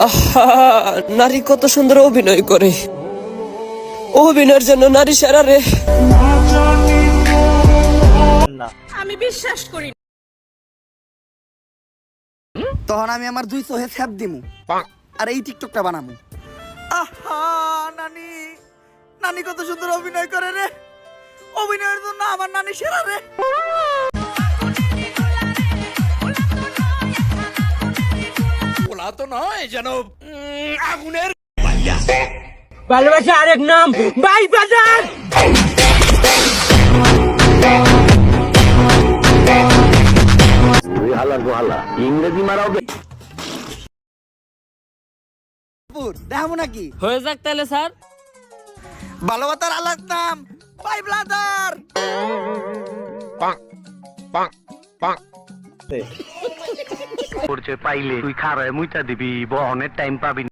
আহা, নারী কত সুন্দর অভিনয় করে। অভিনয়ের জন্য নারী সেরা রে। আমি বিশ্বাস করি না। তখন আমি আমার 2 চোহে ছ্যাপ দিমু আর এই টিকটকটা বানামু। আহা নানি, নানি কত সুন্দর অভিনয় করে রে। অভিনয়ের জন্য আমার নানি সেরা রে। ওলা তো নয় যেন আগুনের ভালোবাসা আরেক নাম ভাই বাজার। ইংরেজি মারাও দেখাবো নাকি? হয়ে যাক তাহলে স্যার। ভালোবাসার আলাদ নাম ভাই ব্লাদার। পাইলে তুই খারায় মুইতা দিবি বহনের টাইম পাবি।